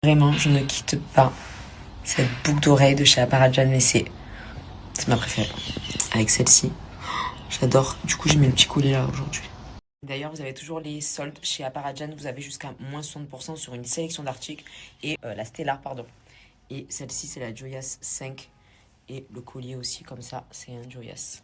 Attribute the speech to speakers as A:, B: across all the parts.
A: Vraiment, je ne quitte pas cette boucle d'oreille de chez Apparadjan, mais c'est ma préférée. Avec celle-ci, j'adore. Du coup, j'ai mis le petit collier là aujourd'hui. D'ailleurs, vous avez toujours les soldes chez Apparadjan. Vous avez jusqu'à moins 60% sur une sélection d'articles. Et la Stellar, pardon. Et celle-ci, c'est la Joyas 5. Et le collier aussi, comme ça, c'est un Joyas.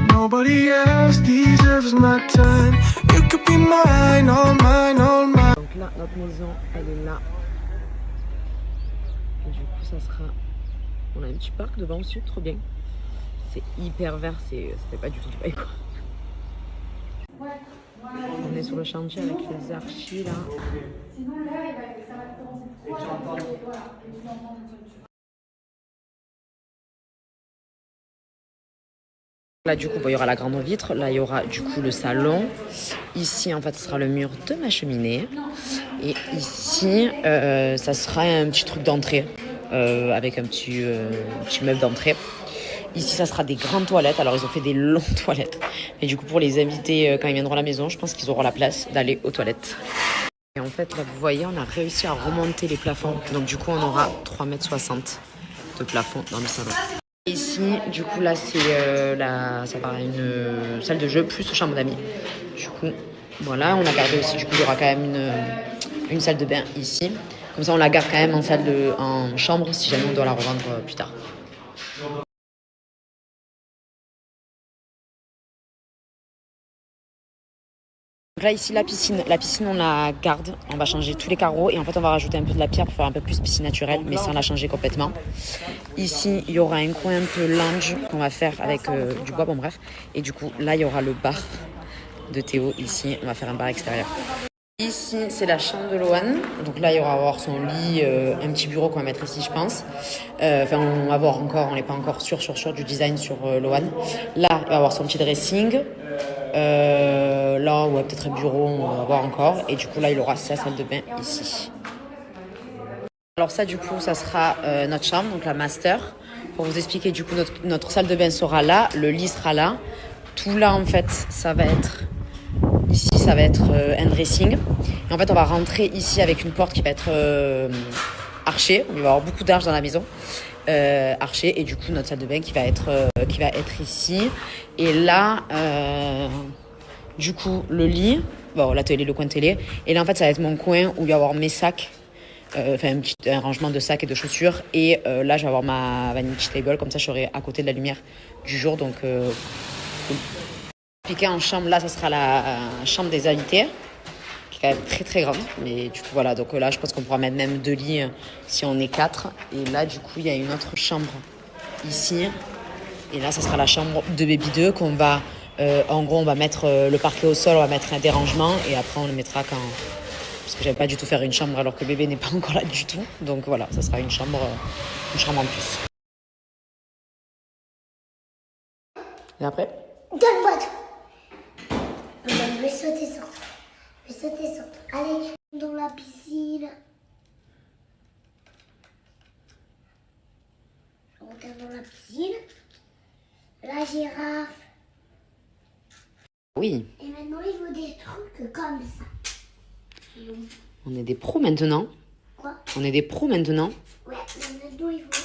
B: Nobody else deserves my time. You could be mine, all mine, all mine.
A: Donc là, notre maison, elle est là. Et du coup, ça sera... On a un petit parc devant aussi, trop bien. C'est hyper vert, ça fait pas du tout du bail, quoi. On est sur le chantier avec les archis, là. Sinon, là, ça va commencer Là, du coup, il y aura la grande vitre. Là, il y aura, du coup, le salon. Ici, en fait, ce sera le mur de ma cheminée. Et ici, ça sera un petit truc d'entrée. Avec un petit meuble d'entrée. Ici, ça sera des grandes toilettes. Alors, ils ont fait des longues toilettes. Mais du coup, pour les invités, quand ils viendront à la maison, je pense qu'ils auront la place d'aller aux toilettes. Et en fait, là, vous voyez, on a réussi à remonter les plafonds. Donc, du coup, on aura 3,60 m de plafond dans le salon. Ici, du coup, là, c'est ça va une salle de jeu plus chambre d'amis. Du coup, voilà, on a gardé aussi, du coup, il y aura quand même une salle de bain ici. Comme ça, on la garde quand même en chambre si jamais on doit la revendre plus tard. Donc là, ici, la piscine, on la garde. On va changer tous les carreaux et en fait, on va rajouter un peu de la pierre pour faire un peu plus piscine naturelle, mais sans la changer complètement. Ici, il y aura un coin un peu lounge qu'on va faire avec du bois, bon bref. Et du coup, là, il y aura le bar de Théo. Ici, on va faire un bar extérieur. Ici, c'est la chambre de Loane. Donc là, il y aura avoir son lit, un petit bureau qu'on va mettre ici, je pense. Enfin, on va voir encore, on n'est pas encore sûr du design sur Loane. Là, il va avoir son petit dressing. Là, ouais, peut-être un bureau, on va voir encore. Et du coup, là, il aura sa salle de bain ici. Alors ça, du coup, ça sera notre chambre, donc la master. Pour vous expliquer, du coup, notre salle de bain sera là, le lit sera là. Tout là, en fait, ça va être... Ici, ça va être un dressing. Et en fait, on va rentrer ici avec une porte qui va être archée. Il va y avoir beaucoup d'arches dans la maison. Archée. Et du coup, notre salle de bain qui va être ici. Et là, du coup, le lit. Bon, la télé, le coin télé. Et là, en fait, ça va être mon coin où il va y avoir mes sacs. Enfin, un rangement de sacs et de chaussures. Et là, je vais avoir ma vanity table. Comme ça, je serai à côté de la lumière du jour. Donc, Piqué en chambre, là, ça sera la chambre des invités, qui est quand même très très grande. Mais du coup, voilà, donc là, je pense qu'on pourra mettre même 2 lits si on est 4. Et là, du coup, il y a une autre chambre ici. Et là, ça sera la chambre de Baby 2 qu'on va... en gros, on va mettre le parquet au sol, on va mettre un dérangement. Et après, on le mettra quand... Parce que j'avais pas du tout faire une chambre alors que bébé n'est pas encore là du tout. Donc voilà, ça sera une chambre en plus. Et après
C: Donne-moi tout. Je vais sauter sur toi. Je vais sauter sur toi. Allez, dans la piscine. Je regarde dans la piscine. La girafe.
A: Oui.
C: Et maintenant, il faut des trucs comme ça.
A: On est des pros maintenant.
C: Quoi?
A: On est des pros maintenant.
C: Ouais, mais maintenant, il faut